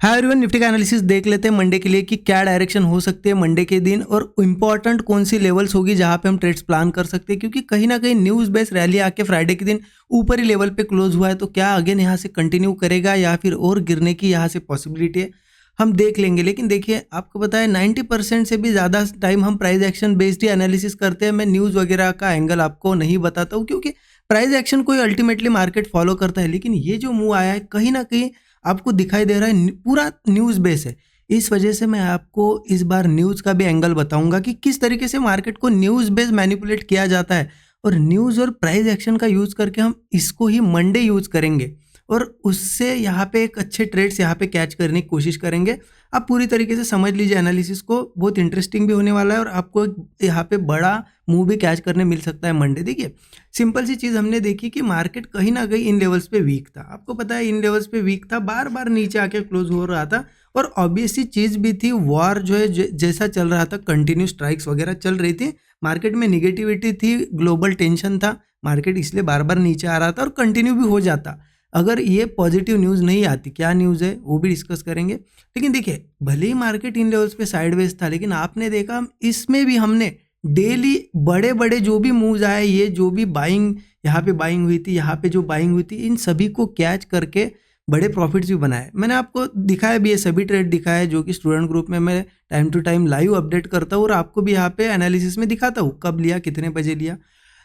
Hi everyone, Nifty का analysis देख लेते हैं मंडे के लिए कि क्या डायरेक्शन हो सकती है मंडे के दिन और इंपॉर्टेंट कौन सी लेवल्स होगी जहां पे हम ट्रेड्स प्लान कर सकते हैं। क्योंकि कहीं ना कहीं न्यूज़ बेस रैली आके फ्राइडे के दिन ऊपरी लेवल पे क्लोज हुआ है, तो क्या अगेन यहाँ से कंटिन्यू करेगा या फिर और गिरने की यहाँ से पॉसिबिलिटी है, हम देख लेंगे। लेकिन देखिए, आपको पता है 90% से भी ज़्यादा टाइम हम प्राइस एक्शन बेस्ड ही एनालिसिस करते हैं। मैं न्यूज़ वगैरह का एंगल आपको नहीं बताता हूँ क्योंकि प्राइस एक्शन को अल्टीमेटली मार्केट फॉलो करता है। लेकिन ये जो मूव आया है कहीं ना कहीं आपको दिखाई दे रहा है पूरा न्यूज़ बेस है। इस वजह से मैं आपको इस बार न्यूज़ का भी एंगल बताऊंगा कि किस तरीके से मार्केट को न्यूज़ बेस मैनिपुलेट किया जाता है, और न्यूज़ और प्राइस एक्शन का यूज़ करके हम इसको ही मंडे यूज़ करेंगे और उससे यहाँ पे एक अच्छे ट्रेड्स यहाँ पे कैच करने की कोशिश करेंगे। आप पूरी तरीके से समझ लीजिए एनालिसिस को, बहुत इंटरेस्टिंग भी होने वाला है और आपको यहाँ पे बड़ा मूव भी कैच करने मिल सकता है मंडे। देखिए, सिंपल सी चीज़ हमने देखी कि मार्केट कहीं ना कहीं इन लेवल्स पे वीक था। आपको पता है इन लेवल्स पे वीक था, बार बार नीचे आके क्लोज हो रहा था और ऑब्वियस सी चीज़ भी थी, वॉर जो है जैसा चल रहा था, कंटिन्यू स्ट्राइक्स वगैरह चल रही थी, मार्केट में निगेटिविटी थी, ग्लोबल टेंशन था, मार्केट इसलिए बार बार नीचे आ रहा था और कंटिन्यू भी हो जाता अगर ये पॉजिटिव न्यूज़ नहीं आती। क्या न्यूज़ है वो भी डिस्कस करेंगे। लेकिन देखिए, भले ही मार्केट इन लेवल्स पे साइडवेज था, लेकिन आपने देखा इसमें भी हमने डेली बड़े बड़े जो भी मूव्स आए, ये जो भी बाइंग यहाँ पे बाइंग हुई थी, यहाँ पे जो बाइंग हुई थी, इन सभी को कैच करके बड़े प्रॉफिट्स भी बनाए। मैंने आपको दिखाया भी, ये सभी ट्रेड दिखाया जो कि स्टूडेंट ग्रुप में मैं time to time live update करता हूँ और आपको भी यहाँ पे एनालिसिस में दिखाता हूँ कब लिया, कितने बजे लिया।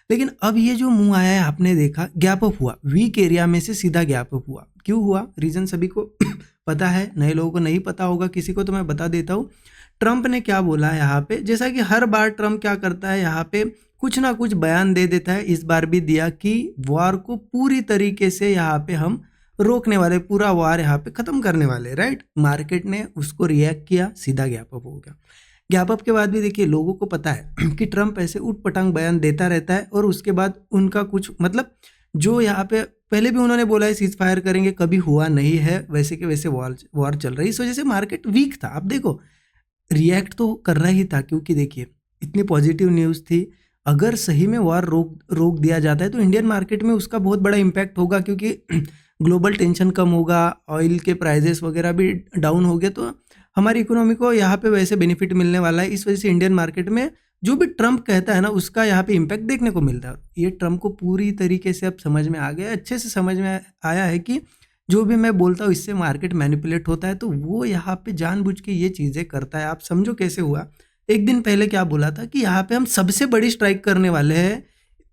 लेकिन अब ये जो मूव आया है, आपने देखा गैप अप हुआ, वीक एरिया में से सीधा गैप अप हुआ। क्यों हुआ, रीजन सभी को पता है, नए लोगों को नहीं पता होगा किसी को, तो मैं बता देता हूँ। ट्रंप ने क्या बोला है यहाँ पे, जैसा कि हर बार ट्रंप क्या करता है, यहाँ पे कुछ ना कुछ बयान दे देता है। इस बार भी दिया कि वॉर को पूरी तरीके से यहाँ पे हम रोकने वाले, पूरा वॉर यहाँ पे खत्म करने वाले, राइट। मार्केट ने उसको रिएक्ट किया, सीधा गैप अप हो गया। गैप अप के बाद भी देखिए, लोगों को पता है कि ट्रंप ऐसे उठ पटांग बयान देता रहता है और उसके बाद उनका कुछ मतलब, जो यहाँ पे पहले भी उन्होंने बोला है सीज फायर करेंगे, कभी हुआ नहीं है, वैसे के वैसे वॉर चल रही है। इस वजह से मार्केट वीक था। अब देखो, रिएक्ट तो कर रहा ही था क्योंकि देखिए इतनी पॉजिटिव न्यूज़ थी। अगर सही में वॉर रोक दिया जाता है तो इंडियन मार्केट में उसका बहुत बड़ा इम्पैक्ट होगा, क्योंकि ग्लोबल टेंशन कम होगा, ऑयल के प्राइजेस वगैरह भी डाउन हो गए, तो हमारी इकोनॉमी को यहाँ पे वैसे बेनिफिट मिलने वाला है। इस वजह से इंडियन मार्केट में जो भी ट्रंप कहता है ना, उसका यहाँ पे इम्पैक्ट देखने को मिलता है। ये ट्रंप को पूरी तरीके से अब समझ में आ गया, अच्छे से समझ में आया है कि जो भी मैं बोलता हूँ इससे मार्केट मैनिपुलेट होता है, तो वो यहाँ पे जानबूझ के ये चीज़ें करता है। आप समझो कैसे हुआ। एक दिन पहले क्या बोला था कि यहाँ पे हम सबसे बड़ी स्ट्राइक करने वाले हैं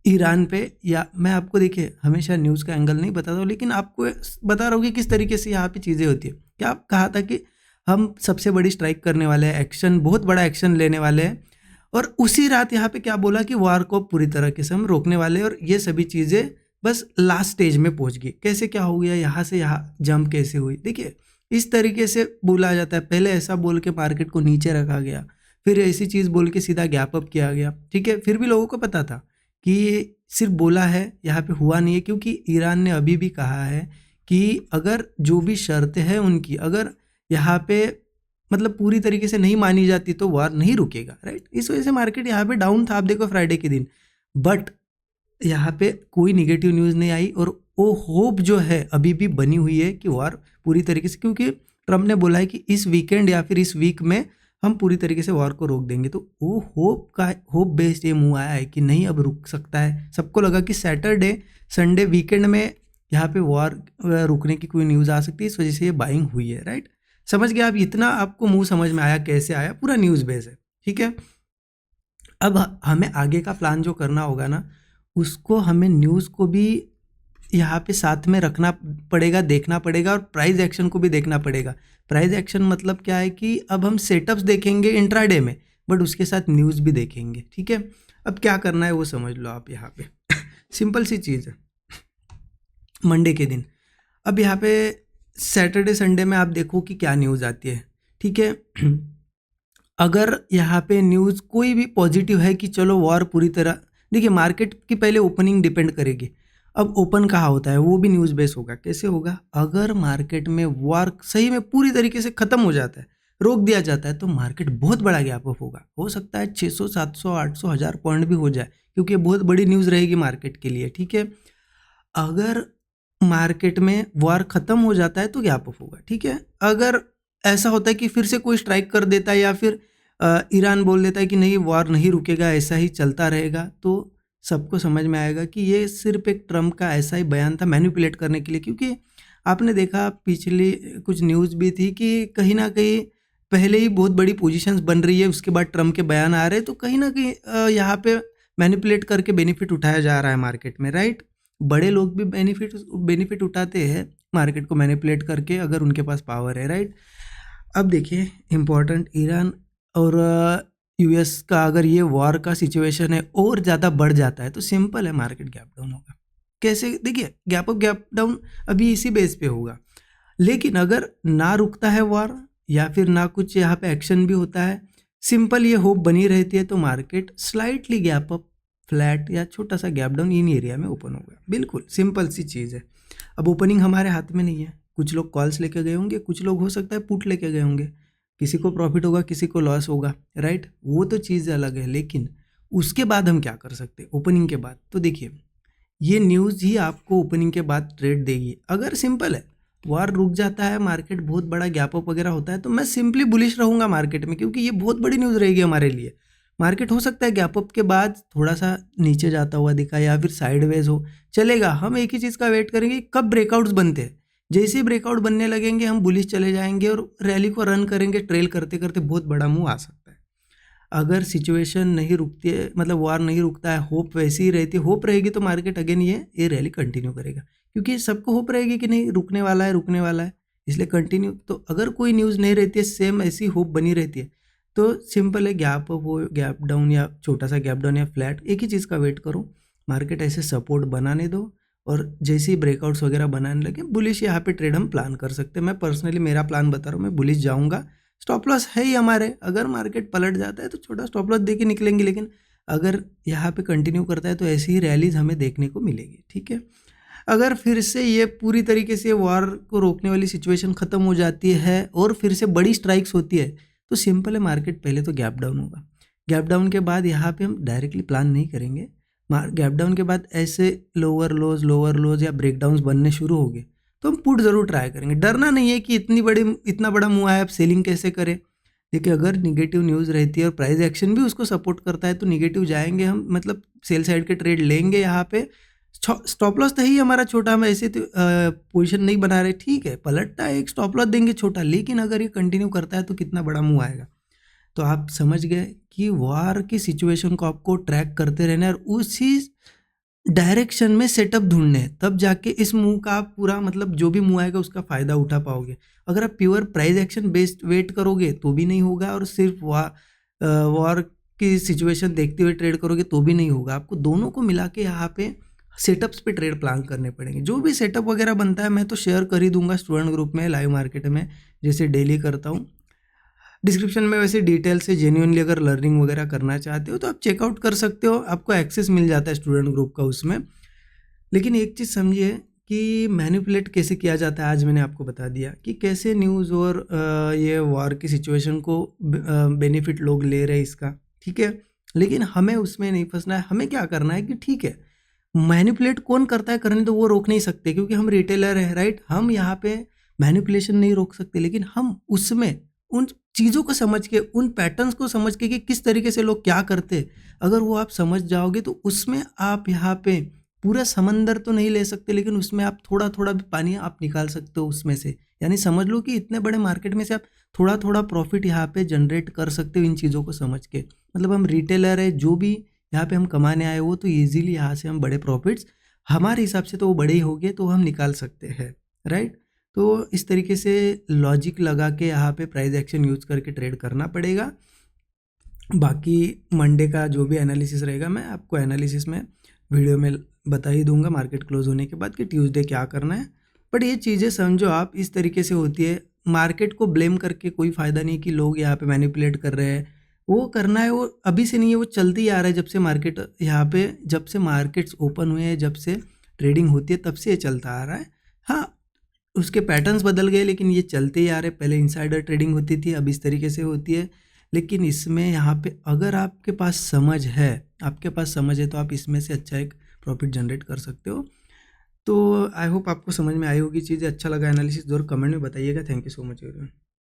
ईरान पे, या मैं आपको देखिए हमेशा न्यूज़ का एंगल नहीं बताता हूँ, लेकिन आपको बता रहा हूँ कि किस तरीके से यहाँ पे चीज़ें होती है। क्या आप कहा था कि हम सबसे बड़ी स्ट्राइक करने वाले हैं, एक्शन, बहुत बड़ा एक्शन लेने वाले हैं, और उसी रात यहाँ पे क्या बोला कि वार को पूरी तरीके से हम रोकने वाले हैं, और ये सभी चीज़ें बस लास्ट स्टेज में पहुंच गई। कैसे क्या हो गया, यहाँ से यहाँ जंप कैसे हुई। देखिए, इस तरीके से बोला जाता है। पहले ऐसा बोल के मार्केट को नीचे रखा गया, फिर ऐसी चीज़ बोल के सीधा गैप अप किया गया, ठीक है। फिर भी लोगों को पता था कि सिर्फ बोला है, यहाँ पे हुआ नहीं है, क्योंकि ईरान ने अभी भी कहा है कि अगर जो भी शर्तें हैं उनकी अगर यहाँ पे मतलब पूरी तरीके से नहीं मानी जाती तो वार नहीं रुकेगा, राइट। इस वजह से मार्केट यहाँ पे डाउन था, आप देखो फ्राइडे के दिन, बट यहाँ पे कोई निगेटिव न्यूज़ नहीं आई और वो होप जो है अभी भी बनी हुई है कि वार पूरी तरीके से, क्योंकि ट्रम्प ने बोला है कि इस वीकेंड या फिर इस वीक में हम पूरी तरीके से वॉर को रोक देंगे। तो वो होप बेस्ड ये मूव आया है कि नहीं अब रुक सकता है। सबको लगा कि सैटरडे संडे वीकेंड में यहाँ पे वॉर रुकने की कोई न्यूज़ आ सकती है, इस वजह से ये बाइंग हुई है, राइट। समझ गया आप, इतना आपको मूव समझ में आया कैसे आया, पूरा न्यूज़ बेस है, ठीक है। अब हमें आगे का प्लान जो करना होगा ना, उसको हमें न्यूज़ को भी यहाँ पे साथ में रखना पड़ेगा, देखना पड़ेगा, और प्राइस एक्शन को भी देखना पड़ेगा। प्राइस एक्शन मतलब क्या है कि अब हम सेटअप्स देखेंगे इंट्राडे में, बट उसके साथ न्यूज़ भी देखेंगे, ठीक है। अब क्या करना है वो समझ लो आप यहाँ पे सिंपल सी चीज़ है। मंडे के दिन, अब यहाँ पे सैटरडे संडे में आप देखो कि क्या न्यूज़ आती है, ठीक है। अगर यहाँ पे न्यूज़ कोई भी पॉजिटिव है कि चलो वॉर पूरी तरह, देखिए मार्केट की पहले ओपनिंग डिपेंड करेगी। अब ओपन कहाँ होता है वो भी न्यूज़ बेस होगा। कैसे होगा, अगर मार्केट में वॉर सही में पूरी तरीके से ख़त्म हो जाता है, रोक दिया जाता है, तो मार्केट बहुत बड़ा गैप अप होगा। हो सकता है 600 700 800 1000 पॉइंट भी हो जाए, क्योंकि ये बहुत बड़ी न्यूज़ रहेगी मार्केट के लिए, ठीक है। अगर मार्केट में वॉर ख़त्म हो जाता है तो गैप अप होगा, ठीक है। अगर ऐसा होता है कि फिर से कोई स्ट्राइक कर देता है या फिर ईरान बोल देता है कि नहीं वॉर नहीं रुकेगा, ऐसा ही चलता रहेगा, तो सबको समझ में आएगा कि ये सिर्फ एक ट्रम्प का ऐसा ही बयान था मैनिपुलेट करने के लिए। क्योंकि आपने देखा पिछली कुछ न्यूज़ भी थी कि कहीं ना कहीं पहले ही बहुत बड़ी पोजीशंस बन रही है, उसके बाद ट्रम्प के बयान आ रहे हैं, तो कहीं ना कहीं यहाँ पे मैनिपुलेट करके बेनिफिट उठाया जा रहा है मार्केट में, राइट। बड़े लोग भी बेनिफिट उठाते हैं मार्केट को मैनिपुलेट करके, अगर उनके पास पावर है, राइट। अब देखिए इम्पोर्टेंट, ईरान और यूएस का अगर ये वॉर का सिचुएशन है और ज़्यादा बढ़ जाता है तो सिंपल है, मार्केट गैप डाउन होगा। कैसे? देखिए गैप अप गैप डाउन अभी इसी बेस पे होगा, लेकिन अगर ना रुकता है वॉर या फिर ना कुछ यहाँ पे एक्शन भी होता है, सिंपल ये होप बनी रहती है, तो market slightly gap up, flat या छोटा सा गैप डाउन इन एरिया में ओपन होगा। बिल्कुल सिंपल सी चीज़ है। अब ओपनिंग हमारे हाथ में नहीं है, कुछ लोग कॉल्स लेके गए होंगे, कुछ लोग हो सकता है पुट लेके गए होंगे, किसी को प्रॉफिट होगा किसी को लॉस होगा, राइट। वो तो चीज़ अलग है, लेकिन उसके बाद हम क्या कर सकते हैं ओपनिंग के बाद? तो देखिए ये न्यूज़ ही आपको ओपनिंग के बाद ट्रेड देगी। अगर सिंपल है वॉर रुक जाता है, मार्केट बहुत बड़ा गैप अप वगैरह होता है, तो मैं सिंपली बुलिश रहूँगा मार्केट में, क्योंकि ये बहुत बड़ी न्यूज़ रहेगी हमारे लिए। मार्केट हो सकता है गैप अप के बाद थोड़ा सा नीचे जाता हुआ दिखा या फिर साइडवेज हो, चलेगा। हम एक ही चीज़ का वेट करेंगे कब ब्रेकआउट्स बनते हैं। जैसे ही ब्रेकआउट बनने लगेंगे हम बुलिश चले जाएंगे और रैली को रन करेंगे, ट्रेल करते करते बहुत बड़ा मूव आ सकता है। अगर सिचुएशन नहीं रुकती है, मतलब वॉर नहीं रुकता है, होप वैसी ही रहती है, होप रहेगी तो मार्केट अगेन ये रैली कंटिन्यू करेगा, क्योंकि सबको होप रहेगी कि नहीं रुकने वाला है, इसलिए कंटिन्यू। तो अगर कोई न्यूज़ नहीं रहती है, सेम ऐसी होप बनी रहती है, तो सिंपल है गैप अप हो, गैप डाउन या छोटा सा गैप डाउन या फ्लैट, एक ही चीज़ का वेट करो। मार्केट ऐसे सपोर्ट बनाने दो और जैसे ही ब्रेकआउट्स वगैरह बनाने लगे बुलिश यहाँ पे ट्रेड हम प्लान कर सकते हैं। मैं पर्सनली मेरा प्लान बता रहा हूँ, मैं बुलिश जाऊँगा। स्टॉप लॉस है ही हमारे, अगर मार्केट पलट जाता है तो छोटा स्टॉप लॉस दे के निकलेंगे, लेकिन अगर यहाँ पे कंटिन्यू करता है तो ऐसी ही रैलीज हमें देखने को मिलेगी, ठीक है। अगर फिर से ये पूरी तरीके से वॉर को रोकने वाली सिचुएशन ख़त्म हो जाती है और फिर से बड़ी स्ट्राइक्स होती है, तो सिंपल है मार्केट पहले तो गैप डाउन होगा। गैप डाउन के बाद यहाँ पे हम डायरेक्टली प्लान नहीं करेंगे, गैप डाउन के बाद ऐसे लोअर लोज या ब्रेकडाउन्स बनने शुरू हो गए तो हम पुट ज़रूर ट्राई करेंगे। डरना नहीं है कि इतना बड़ा मूव आया, अब सेलिंग कैसे करें। देखिए अगर निगेटिव न्यूज़ रहती है और प्राइस एक्शन भी उसको सपोर्ट करता है तो निगेटिव जाएंगे हम, मतलब सेल साइड के ट्रेड लेंगे। यहाँ पे स्टॉप लॉस तो ही हमारा छोटा, हम ऐसे तो पोजीशन नहीं बना रहे, ठीक है, पलटता है एक स्टॉप लॉस देंगे छोटा, लेकिन अगर ये कंटिन्यू करता है तो कितना बड़ा मूव आएगा। तो आप समझ गए कि वॉर की सिचुएशन को आपको ट्रैक करते रहना है और उसी डायरेक्शन में सेटअप ढूंढने हैं, तब जाके इस मूव का आप पूरा, मतलब जो भी मूव आएगा उसका फ़ायदा उठा पाओगे। अगर आप pure price action based wait करोगे तो भी नहीं होगा, और सिर्फ वॉर की सिचुएशन देखते हुए ट्रेड करोगे तो भी नहीं होगा। आपको दोनों को मिला के यहाँ पे सेटअप्स पे ट्रेड प्लान करने पड़ेंगे। जो भी सेटअप वगैरह बनता है मैं तो शेयर कर ही दूंगा स्टूडेंट ग्रुप में, लाइव मार्केट में, जैसे डेली करता हूँ। डिस्क्रिप्शन में वैसे डिटेल से जेन्युइनली अगर लर्निंग वगैरह करना चाहते हो तो आप चेकआउट कर सकते हो, आपको एक्सेस मिल जाता है स्टूडेंट ग्रुप का उसमें। लेकिन एक चीज़ समझिए कि मैनिपुलेट कैसे किया जाता है, आज मैंने आपको बता दिया कि कैसे न्यूज़ और ये वॉर की सिचुएशन को बेनिफिट लोग ले रहे हैं इसका, ठीक है। लेकिन हमें उसमें नहीं फंसना है, हमें क्या करना है कि ठीक है मैनिपुलेट कौन करता है, करने तो वो रोक नहीं सकते क्योंकि हम रिटेलर हैं, राइट। हम यहाँ पे मैनिपुलेशन नहीं रोक सकते, लेकिन हम उसमें उन चीज़ों को समझ के, उन पैटर्न्स को समझ के कि किस तरीके से लोग क्या करते, अगर वो आप समझ जाओगे तो उसमें आप यहाँ पे पूरा समंदर तो नहीं ले सकते, लेकिन उसमें आप थोड़ा थोड़ा भी पानी आप निकाल सकते हो उसमें से। यानी समझ लो कि इतने बड़े मार्केट में से आप थोड़ा थोड़ा प्रॉफिट यहाँ पे जनरेट कर सकते हो इन चीज़ों को समझ के। मतलब हम रिटेलर है, जो भी यहाँ पे हम कमाने आए हो, तो ईजिली यहाँ से हम बड़े प्रॉफिट्स, हमारे हिसाब से तो वो बड़े ही हो गए तो हम निकाल सकते हैं, राइट। तो इस तरीके से लॉजिक लगा के यहाँ पे प्राइस एक्शन यूज़ करके ट्रेड करना पड़ेगा। बाकी मंडे का जो भी एनालिसिस रहेगा मैं आपको एनालिसिस में वीडियो में बता ही दूंगा मार्केट क्लोज होने के बाद कि ट्यूसडे क्या करना है। बट ये चीज़ें समझो आप, इस तरीके से होती है। मार्केट को ब्लेम करके कोई फ़ायदा नहीं कि लोग यहाँ पे मैनिपुलेट कर रहे हैं, वो करना है वो अभी से नहीं है, वो चलते ही आ रहा है जब से मार्केट यहाँ पे, जब से मार्केट्स ओपन हुए हैं, जब से ट्रेडिंग होती है तब से ये चलता आ रहा है। हाँ उसके पैटर्न्स बदल गए लेकिन ये चलते ही आ रहे। पहले इनसाइडर ट्रेडिंग होती थी, अब इस तरीके से होती है। लेकिन इसमें यहाँ पे अगर आपके पास समझ है, तो आप इसमें से अच्छा एक प्रॉफिट जनरेट कर सकते हो। तो आई होप आपको समझ में आई होगी चीज़ें। अच्छा लगा एनालिसिस, जरूर कमेंट में बताइएगा। Thank you so much everyone.